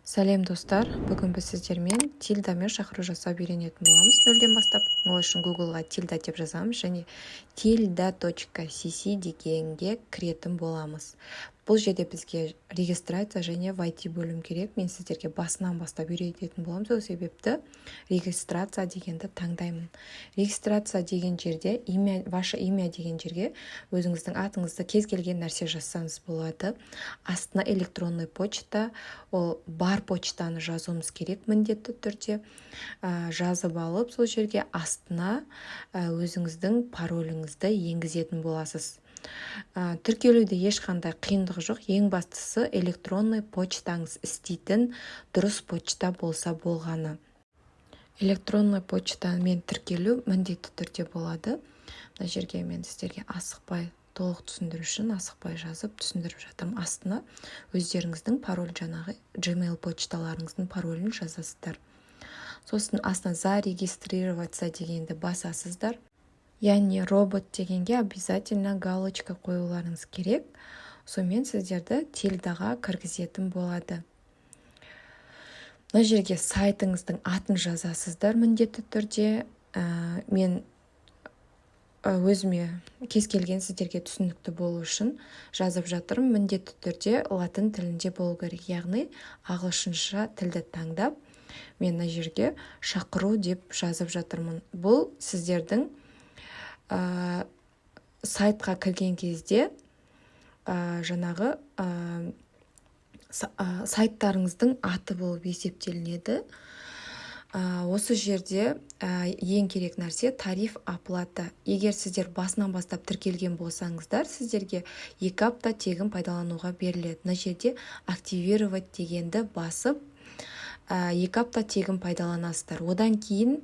Сәлем достар, бүгін біз сіздермен тильдамен шақыру жасап үйренетін боламыз нөлден бастап. Ол үшін Googleға tilda деп жазамыз және tilda.cc дегенге кіретін боламыз. Бұл жерде бізге регистрация және войти бөлім керек. Мен сіздерге басынан бастап үйрететін боламын. Сол себепті регистрация дегенді таңдаймын. Регистрация деген жерде ваше имя деген жерге өзіңіздің атыңызды кез келген нәрсе жазсаңыз болады. Астына электронный почта, ол бар почтаны жазуымыз керек міндетті түрде. Жазып алып, сол жерге астына өзіңіздің пароліңізді енгізетін боласыз. Тіркелуде ешқандай қиындық жоқ. Ең бастысы электронный почтаңыз істейтін дұрыс почта болса болғаны. Электронный почтамен тіркелу міндетті түрде болады. Мына жерге мен сіздерге асықпай толық түсіндіру үшін асықпай жазып түсіндіріп жатырмын. Астына өздеріңіздің пароль, жаңағы Gmail почталарыңыздың паролін жазасыздар. Сосын астына зарегистрироваться дегенді басасыздар. Яғни робот дегенге обязательно галочка қоюларыңыз керек. Сонымен сіздерді тильдаға кіргізетін болады. Мына жерге сайтыңыздың атын жазасыздар міндетті түрде. Мен өзіме кез келген сіздерге түсінікті болу үшін жазып жатырмын. Міндетті түрде латын тілінде болу керек. Яғни ағылшынша тілді таңдап, мен мына жерге шақыру деп жазып жатырмын. Бұл сіздердің сайтқа кірген кезде жаңағы сайттарыңыздың аты болып есептелінеді. Осы жерде ең керек нәрсе тариф оплата. Егер сіздер басынан бастап тіркелген болсаңыздар, сіздерге 2 апта тегін пайдалануға беріледі. Мына жерде активировать дегенді басып 2 апта тегін пайдаланасыздар. Одан кейін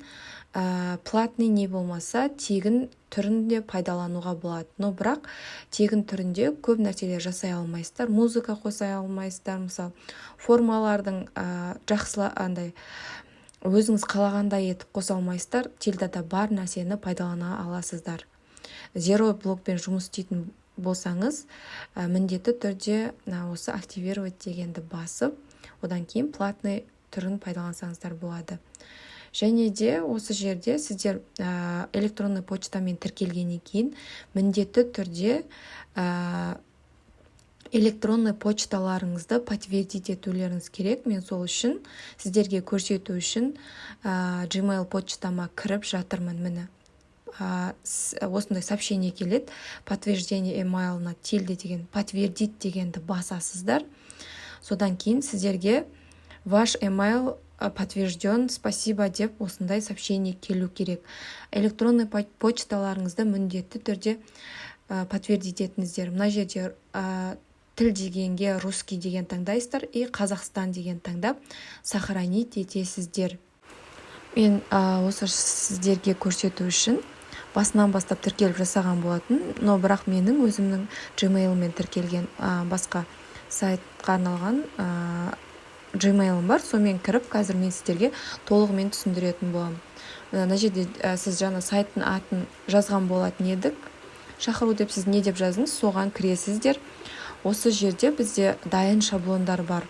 платный не болмаса тегін түрінде пайдалануға болады. Но бірақ тегін түрінде көп нәрселер жасай алмайсыздар. Музыка қосай алмайсыздар. Мысалы, формалардың жақсыландай өзіңіз қалағандай етіп қоса алмайсыздар. Тильдада бар нәрсені пайдалана аласыздар. Zero блокпен жұмыс істейтін болсаңыз, міндетті түрде осы активировать дегенді басып, одан кейін платный түрін пайдалансаңыздар болады. Және де осы жерде сіздер электронный почтамен тіркелгеннен кейін міндетті түрде электронный почталарыңызды подтвердить етулеріңіз керек. Мен сол үшін сіздерге көрсету үшін Gmail почтама кіріп жатырмын. Міне осындай сообщение келеді. Подтверждение email-на tilde деген подтвердить дегенді басасыздар. Содан кейін сіздерге ваш email подтвержден, спасибо деп осындай сообщение келу керек. Электронный почталарыңызды міндетті түрде подтвердить етіңіздер. Мына жерде тіл дегенге русский деген таңдайсыздар и Қазақстан деген таңдап сохранить етесіздер. Мен осы сіздерге көрсету үшін басынан бастап тіркеліп жасаған болатын, но бірақ менің өзімнің Gmail-мен тіркелген басқа сайтқа арналған Gmail-ым бар, сонымен кіріп, қазір мен сіздерге толығымен түсіндіретін боламын. Мына жерде сіз жаңа сайттың атын жазған болатын едік. Шақыру деп сіз не деп жаздыңыз, соған кіресіздер. Осы жерде бізде дайын шаблондар бар.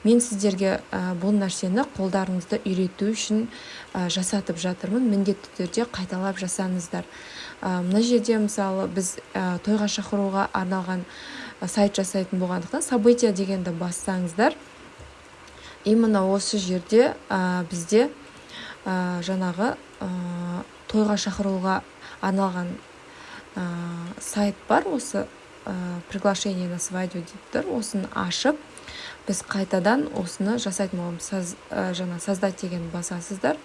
Мен сіздерге бұл нәрсені қолдарыңызды үйрету үшін жасатып жатырмын. Міндетті түрде қайталап жасаңыздар. Мына жерде мысалы біз тойға шақыруға арналған сайт жасайтын болғандықтан события дегенді бассаңыздар, именно осы жерде бізде жаңағы тойға шақыруға арналған сайт бар. Осы приглашение на свадьбу деп тұр. Осыны ашып, біз қайтадан осыны жасайтын боламыз. Жаңа создать деген басасыздар.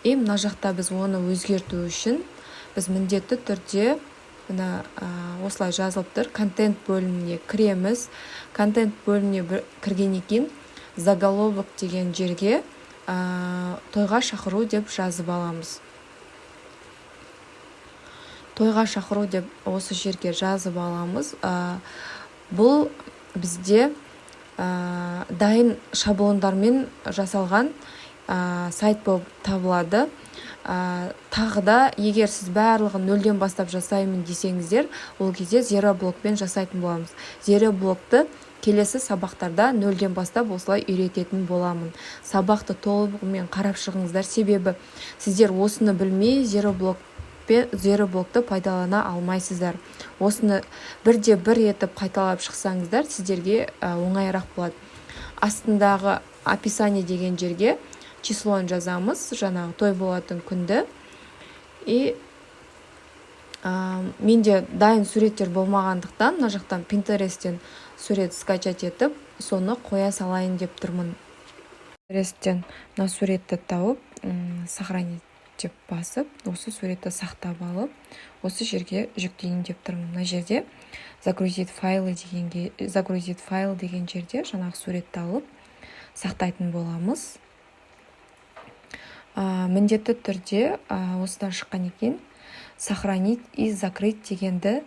И мына жақта біз оны өзгерту үшін біз міндетті түрде осылай жазылып тұр. Контент бөліміне кіреміз. Контент бөліміне кіргеннен кейін заголовок деген жерге тойға шақыру деп жазып аламыз. Тойға шақыру деп осы жерге жазып аламыз. Бұл бізде дайын шаблондармен жасалған сайт болып табылады. Тағы да, егер сіз барлығын нөлден бастап жасаймын десеңіздер, ол кезде Zero блокпен жасайтын боламыз. Zero блокты келесі сабақтарда нөлден бастап осылай үйрететін боламын. Сабақты толығымен қарап шығыңыздар, себебі сіздер осыны білмей зероблокты пайдалана алмайсыздар. Осыны бірде бір етіп қайталап шықсаңыздар, сіздерге оңайырақ болады. Астындағы описание деген жерге числоны жазамыз, жаңағы той болатын күнді. И менде дайын суреттер болмағандықтан, мына жақтан Pinterest'тен сурет скачать етіп, соны қоя салайын деп тұрмын. Pinterest'тен мына суретті тауып, сохранить деп басып, осы суретті сақтап алып, осы жерге жүктейін деп тұрмын. Мына жерде загрузить файл деген жерде жаңағы суретті алып сақтайтын боламыз. Міндетті түрде осыдан шыққан екен сохранить и закрыть дегенді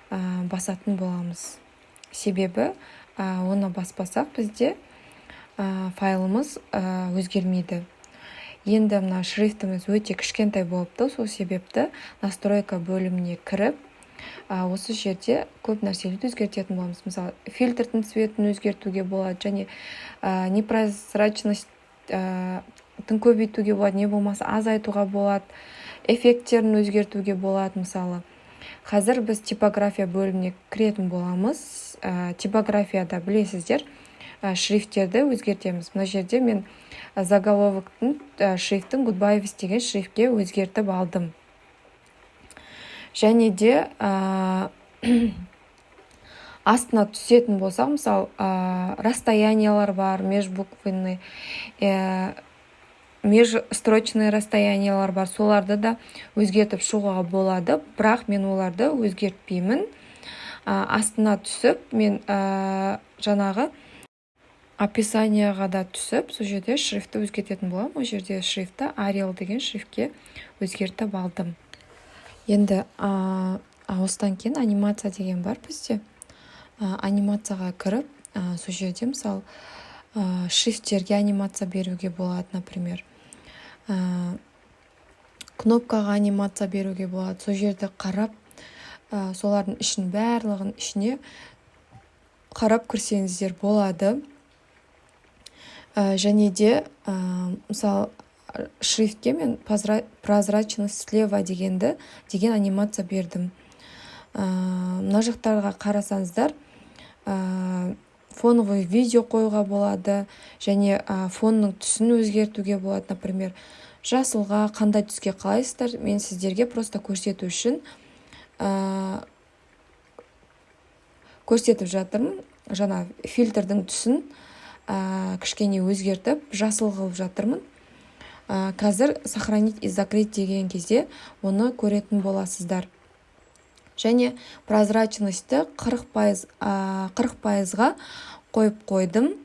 басатын боламыз. Себебі оны баспасақ бізде файлымыз өзгермейді. Енді мына шрифтіміз өте кішкентай болыпты, сол себепті настройка бөліміне кіріп, осы жерде көп нәрселерді өзгертетін боламыз. Мысалы, фильтрдің цветін өзгертуге болады, және непрозрачность көбейтуге болады, не болмаса азайтуға болады, эффекттерін өзгертуге болады. Мысалы, қазір біз типография бөліміне кіретін боламыз. Типографияда білесіздер, шрифттерді өзгертеміз. Мына жерде мен заголовоктың шрифтін Goodbye деген шрифтке өзгертіп алдым. Және де астына түсетін болсақ, мысалы, расстояниялар бар, межстрочный расстояниялар бар, соларды да өзгертіп шығуға болады, бірақ мен оларды өзгертпеймін. Астына түсіп, мен жаңағы описанияға да түсіп, сол жерде шрифті өзгертетін болам. Ол жерде шрифті Arial деген шрифтке өзгертіп алдым. Енді осыдан кейін анимация деген бар бізде. Анимацияға кіріп, сол жерде мысалы шрифттерге анимация беруге болады, например. Кнопкаға анимация беруге болады. Сол жерде қарап, солардың барлығын ішіне қарап көрсеңіздер болады. Және де, мысалы, шрифтке мен прозрачность слева деген анимация бердім. Мына жақтарға қарасаңыздар, фоновый видео қоюға болады, және фонның түсін өзгертуге болады. Например, жасылға қандай түске қалайсыздар, мен сіздерге просто көрсету үшін көрсетіп жатырмын. Жаңа фильтрдің түсін кішкене өзгертіп, жасыл қылып жатырмын. Қазір сохранить и закрыть деген кезде оны көретін боласыздар. Және прозрачностьті 40%-ға қойып қойдым.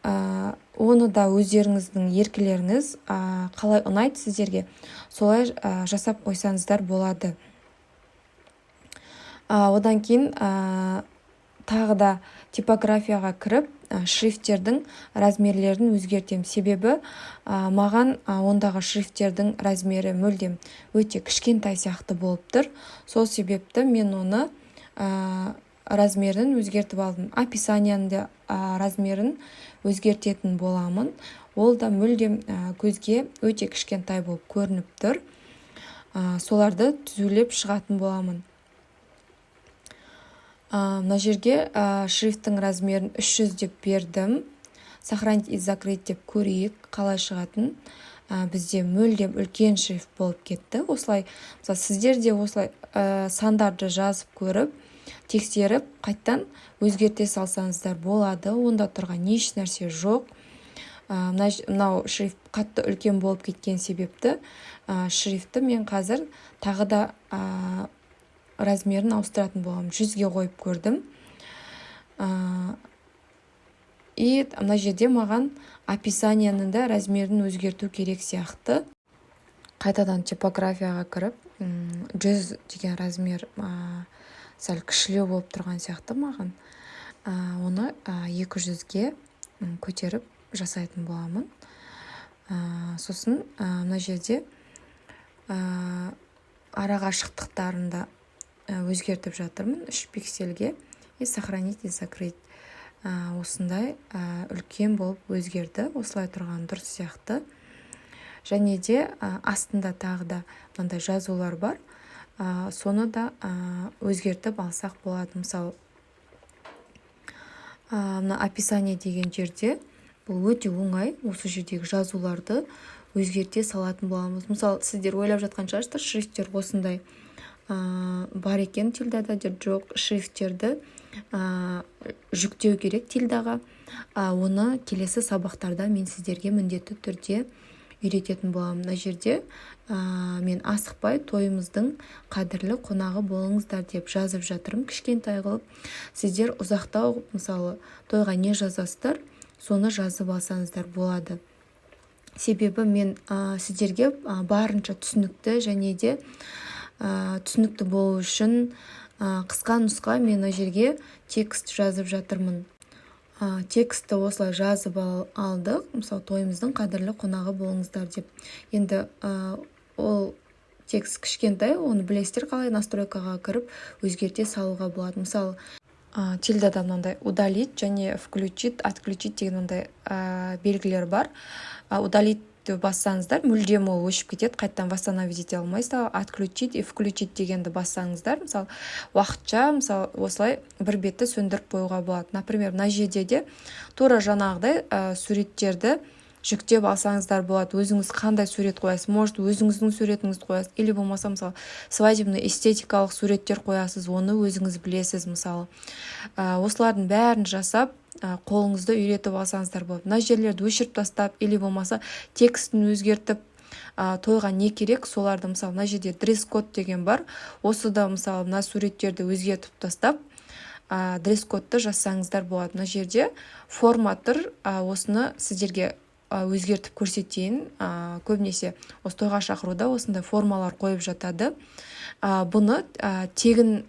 Оны да өздеріңіздің еркілеріңіз қалай ұнайды сіздерге, солай жасап қойсаңыздар болады. Одан кейін тағы да типографияға кіріп, шрифттердің размерлерін өзгертем. Себебі маған ондағы шрифттердің размері мүлдем өте кішкентай сияқты болып тұр. Сол себепті мен оны размерін өзгертіп алдым. Описанияның да размерін өзгертетін боламын. Ол да мүлдем көзге өте кішкентай болып көрініп тұр. Соларды түзулеп шығатын боламын. Мына жерге шрифттің размерін 300 деп бердім. Сохранить и закрыть деп көрейік, қалай шығатын. Бізде мүлдем үлкен шрифт болып кетті. Осылай, сіздер де осылай сандарды жазып көріп, тексеріп, қайттан өзгерте салсаңыздар болады. Онда тұрған еш нәрсе жоқ. Мынау шрифт қатты үлкен болып кеткен себепті шрифтті мен қазір тағы да размерін ауыстыратын болам. 100-ге қойып көрдім. И мына жерде маған описанияның да размерін өзгерту керек сияқты. Қайтадан типографияға кіріп, 100 деген размер сәл кішілеу болып тұрған сияқты маған. Оны 200-ге көтеріп жасайтын боламын. Сосын мына жерде арақашықтықтарында өзгертіп жатырмын 3 пиксельге. И сохранить и закрыть осындай үлкен болып өзгерді. Осылай тұрған дұрыс сияқты. Және де астында тағы да мынандай жазулар бар. Соны да өзгертіп алсақ болады. Мысалы, мына описание деген жерде бұл өте оңай. Осы жердегі жазуларды өзгерте салатын боламыз. Мысалы, сіздер ойлап жатқан шығарсыздар, шрифттер осындай бар екен тильдада, жоқ, шрифттерді жүктеу керек тильдаға. Оны келесі сабақтарда мен сіздерге міндетті түрде үйрететін боламын. Мына жерде мен асықпай тойымыздың қадірлі қонағы болыңыздар деп жазып жатырмын, кішкентай қылып. Сіздер ұзақтау, мысалы, тойға не жазасыздар, соны жазып алсаңыздар болады. Себебі мен сіздерге барынша түсінікті және де түсінікті болу үшін қысқа нұсқа мен мына жерге текст жазып жатырмын. Текстті осылай жазып алдық. Мысалы, тойымыздың қадірлі қонағы болыңыздар деп. Енді ол текст кішкентай, оны білесіздер қалай настройкаға кіріп өзгерте салуға болады. Мысалы, тильдада мынандай удалить және включить, отключить деген мындай белгілер бар. Удалить бассаңыздар, мүлдем ол өшіп кетеді, қайттан восстановить ете алмайсыз. Отключить и включить дегенді бассаңыздар, мысалы, уақытша, мысалы, осылай бір бетті сөндіріп қоюға болады. Например, мына жерде де тура жаңағыдай суреттерді жүктеп алсаңыздар болады. Өзіңіз қандай сурет қоясыз? Может, өзіңіздің суретіңізді қоясыз, или болмаса, мысалы, свадебный эстетикалық суреттер қоясыз, оны өзіңіз білесіз, мысалы. Осылардың бәрін жасап, қолыңызды үйретіп алсаңыздар болады. Мына жерлерді өшіріп тастап, или болмаса текстін өзгертіп, тойға не керек, соларды, мысалы, мына жерде дресс-код деген бар. Осы да, мысалы, мына суреттерді өзгертіп тастап, дресс-кодты жазсаңыздар болады. Мына жерде форма тұр, осыны сіздерге өзгертіп көрсетейін. Көбінесе осы тойға шақыруда осындай формалар қойып жатады. Бұны тегін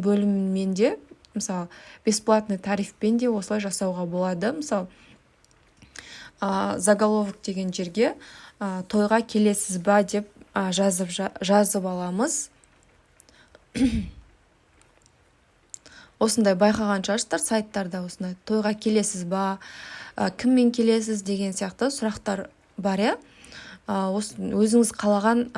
бөліммен де, мысалы, бесплатный тарифпен де осылай жасауға болады. Мысалы, заголовок деген жерге тойға келесіз ба деп жазып аламыз. Осындай байқаған шығарсыздар сайттарда, осындай тойға келесіз ба, кіммен келесіз деген сияқты сұрақтар бар. Өзіңіз қалаған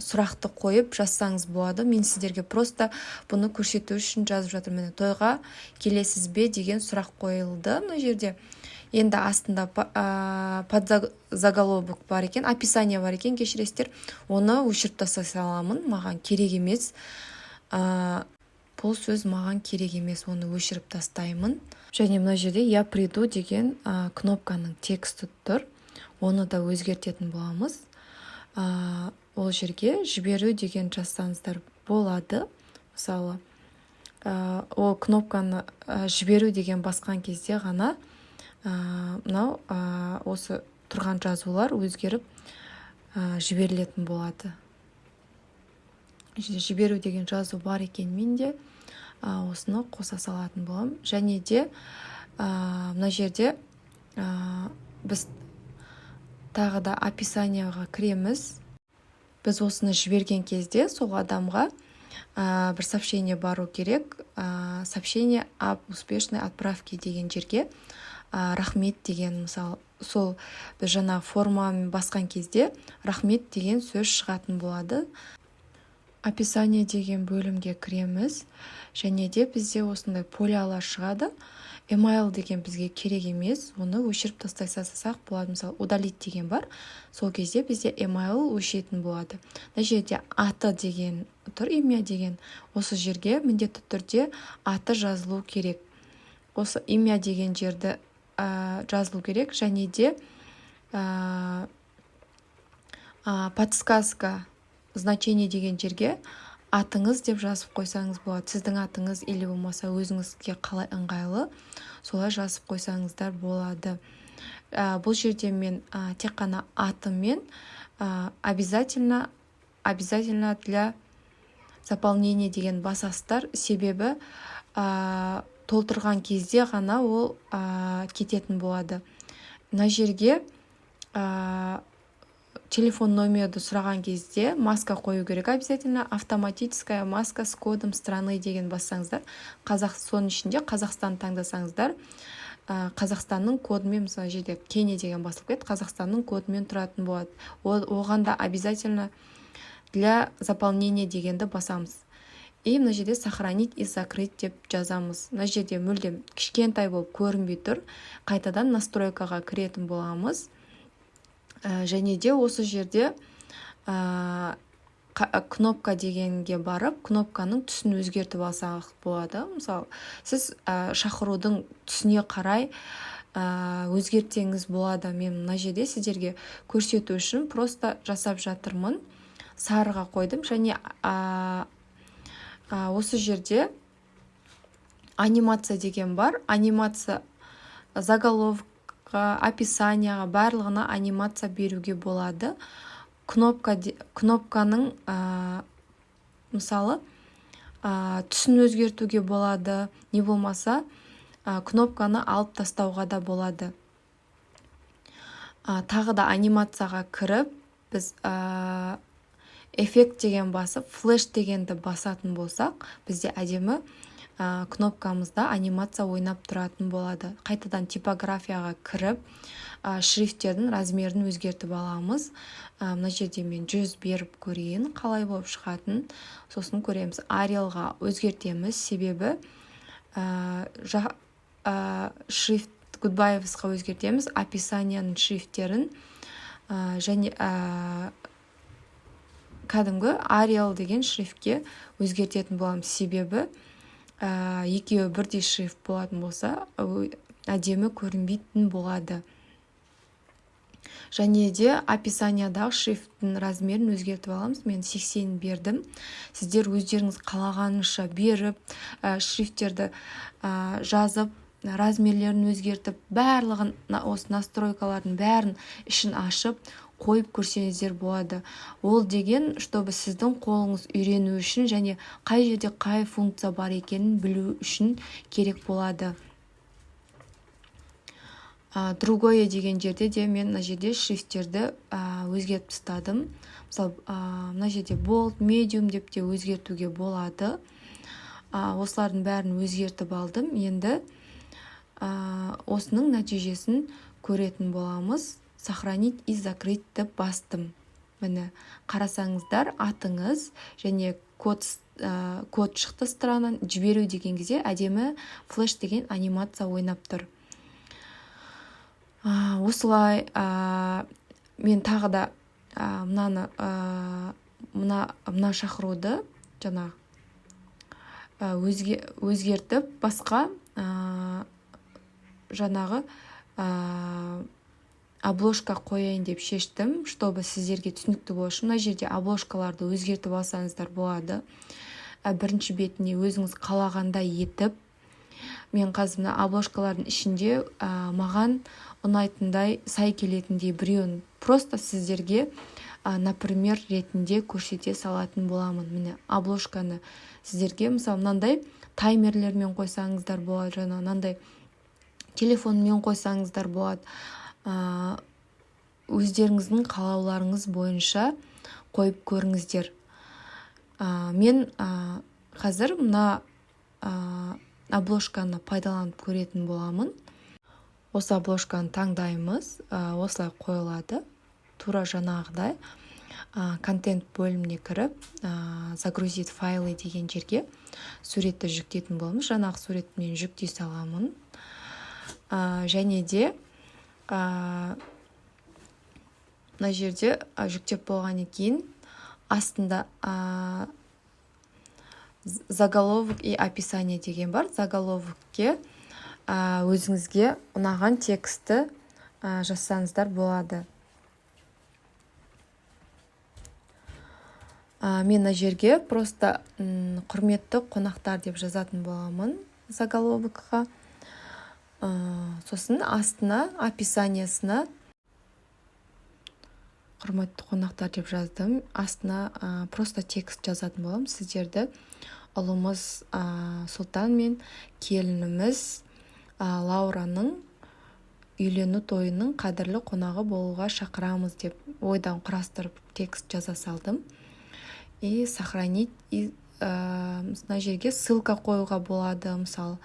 сұрақты қойып жазсаңыз болады. Мен сіздерге просто бұны көрсету үшін жазып жатырмын. Тойға келесіз бе деген сұрақ қойылды мына жерде. Енді астында подзаголовок бар екен, описание бар екен, кешіресіздер. Оны өшіріп тастай саламын, маған керек емес. Бұл сөз маған керек емес, оны өшіріп тастаймын. Және мына жерде я приду деген кнопканың тексті тұр. Оны да өзгертетін боламыз. Ол жерге жіберу деген жазсаңыздар болады. Мысалы, ол кнопканы жіберу деген басқан кезде ғана мынау осы тұрған жазулар өзгеріп жіберілетін болады. Жіберу деген жазу бар екен, мен де осыны қоса салатын болам. Және де мына жерде біз тағы да описанияға кіреміз. Біз осыны жіберген кезде сол адамға бір сообщение бару керек. Сообщение об успешной отправке деген жерге рахмет деген, мысалы, сол біз жаңа формамен басқан кезде рахмет деген сөз шығатын болады. Описание деген бөлімге кіреміз. Және де бізде осындай полялар шығады. Email деген бізге керек емес, оны өшіріп тастай салсақ болады. Мысалы, удалить деген бар. Сол кезде бізде email өшетін болады. Мына жерде аты деген тұр, имя деген. Осы жерге міндетті түрде аты жазылу керек. Осы имя деген жерді жазылу керек. Және де подсказка значение деген жерге атыңыз деп жазып қойсаңыз болады. Сіздің атыңыз или болмаса өзіңізге қалай ыңғайлы, солай жазып қойсаңыздар болады. Бұл жерде мен тек қана атымен обязательно для заполнения деген басасыздар. Себебі толтырған кезде ғана ол кететін болады. Мына жерге телефон номерді сұраған кезде маска қою керек обязательно. Автоматическая маска с кодом страны деген бассаңыздар, соның ішінде Қазақстан таңдасаңыздар, Қазақстанның кодымен, мысалы жерде Кения деген басылып кетті, Қазақстанның кодымен тұратын болады. Оған да обязательно для заполнения дегенді басамыз. И мына жерде сохранить и закрыть деп жазамыз. Мына жерде мүлдем кішкентай болып көрінбей тұр. Қайтадан настройкаға кіретін боламыз. Және де осы жерде кнопка дегенге барып, кнопканың түсін өзгертіп алсақ болады. Мысалы, сіз шақырудың түсіне қарай өзгертсеңіз болады. Мен мына жерде сіздерге көрсету үшін просто жасап жатырмын. Сарыға қойдым. Және осы жерде анимация деген бар. Анимация заголовка, описанияға барлығына анимация беруге болады. Кнопканың мысалы түсін өзгертуге болады, не болмаса кнопканы алып тастауға да болады. Тағы да анимацияға кіріп, біз эффект деген басып, флеш дегенді басатын болсақ, бізде әдемі кнопкамызда анимация ойнап тұратын болады. Қайтадан типографияға кіріп, шрифттердің размерін өзгертіп аламыз. Мына жерде мен 100 беріп көрейін, қалай болып шығатын. Сосын көреміз. Ариалға өзгертеміз, себебі шрифт Гудбаевсқа өзгертеміз, описанияның шрифттерін және кәдімгі Ариал деген шрифтке өзгертетін боламыз. Себебі екеуі бірдей шрифт болатын болса, әдемі көрінбейтін болады. Және де описаниядағы шрифттің размерін өзгертіп аламыз. Мен 80 бердім. Сіздер өздеріңіз қалағаныңызша беріп, шрифттерді жазып, размерлерін өзгертіп, барлығын, осы настройкалардың бәрін ішін ашып, қойып көрсеңіздер болады. Ол деген, чтобы сіздің қолыңыз үйрену үшін және қай жерде қай функция бар екенін білу үшін керек болады. Другое деген жерде де мен мына жерде шрифттерді өзгертіп тастадым. Мысалы, мына жерде bold, medium деп те өзгертуге болады. Осылардың бәрін өзгертіп алдым. Енді осының нәтижесін көретін боламыз. Сохранить и закрыть деп бастым. Міне, қарасаңыздар, атыңыз және код шықты странан жіберу деген кезде әдемі флеш деген анимация ойнап тұр. Осылай мен тағы да мына шақыруды өзгертіп басқа жаңағы обложка қояйын деп шештім, чтобы сіздерге түсінікті болсын. Мына жерде обложкаларды өзгертіп алсаңыздар болады. Бірінші бетіне өзіңіз қалағандай етіп, мен қазір мына обложкалардың ішінде маған ұнайтындай, сай келетіндей біреуін просто сіздерге например ретінде көрсете салатын боламын. Міне обложканы сіздерге мысалы мынандай таймерлермен қойсаңыздар болады, жаңа мынандай телефонмен қойсаңыздар болады. Өздеріңіздің қалауларыңыз бойынша қойып көріңіздер. Мен қазір мына обложканы пайдаланып көретін боламын. Осы обложканы таңдаймыз. Осылай қойылады. Тура жаңағыдай контент бөліміне кіріп, загрузить файлы деген жерге суретті жүктетін боламыз. Жаңағы суретті мен жүктей саламын. Және де мына жерде жүктеп болғаннан кейін астында заголовок и описание деген бар. Заголовокке өзіңізге ұнаған тексті жазсаңыздар болады. Мен мына жерге просто құрметті қонақтар деп жазатын боламын заголовокқа. Сосын астына, описаниясына құрметті қонақтар деп жаздым. Астына просто текст жазатын болам. Сіздерді ұлымыз Сұлтан мен келініміз Лаураның үйлену тойының қадірлі қонағы болуға шақырамыз деп ойдан құрастырып текст жаза салдым. И сохранить, мына жерге ссылка қоюға болады. Мысалы,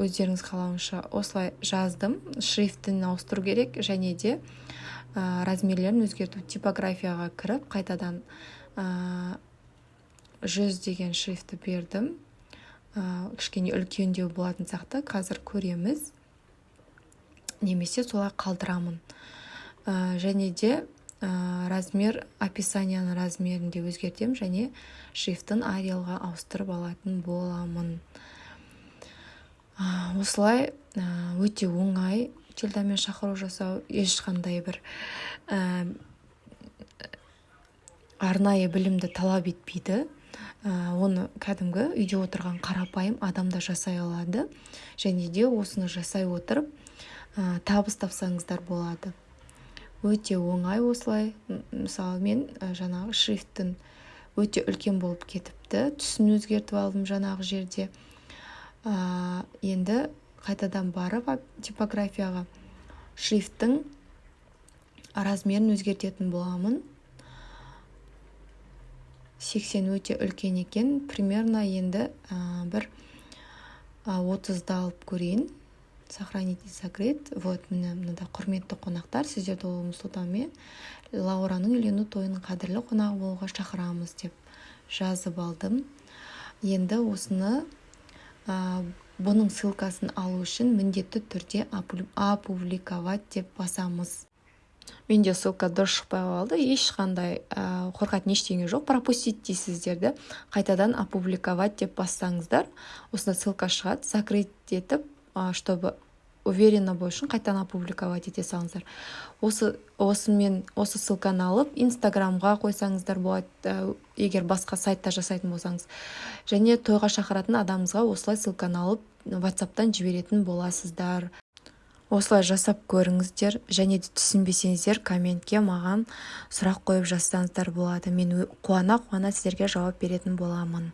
өздеріңіз қалауынша осылай жаздым. Шрифтін ауыстыру керек, және де размерлерін өзгерту. Типографияға кіріп, қайтадан 100 деген шрифті бердім. Кішкене үлкендеу болатын сияқты қазір көреміз. Немесе солай қалдырамын. Және де размер, описанияның размерін де өзгертем, және шрифтін Arialға ауыстырып алатын боламын. Осылай өте оңай тильдамен шақыру жасау, ешқандай бір арнайы білімді талап етпейді. Оны кәдімгі үйде отырған қарапайым адамда жасай алады. Және де осыны жасай отырып табыс тапсаңыздар болады. Өте оңай осылай. Мысалы, мен жаңағы шрифтін өте үлкен болып кетіпті. Түсін өзгертіп алдым жаңағы жерде. Енді қайтадан барып типографияға шрифтің размерін өзгертетін боламын. 80 өте үлкен екен. Примерно енді бір 30-ды алып көрейін. Сохранить и закрыть. Вот, мынада құрметті қонақтар, сіздерді Ұлы Сұлтан мен Лаураның үйлену тойының қадірлі қонағы болуға шақырамыз деп жазып алдым. Енді осыны, бұның ссылкасын алу үшін міндетті түрде опубликовать деп басамыз. Менде ссылка дұрыс шықпай қалды. Ешқандай қорқатын ештеңе жоқ. Пропустить дейсіздерді. Қайтадан опубликовать деп бассаңыздар, осында ссылка шығады. Закрыть етіп, чтобы уверенно болу үшін қайтадан опубликовать ете салыңыздар. Осы ссылканы алып Инстаграмға қойсаңыздар болады, егер басқа сайтта жасайтын болсаңыз. Және тойға шақыратын адамыңызға осылай ссылканы алып WhatsApp-тан жіберетін боласыздар. Осылай жасап көріңіздер, және де түсінбесеңіздер комментке маған сұрақ қойып жазсаңыздар болады. Мен қуана сіздерге жауап беретін боламын.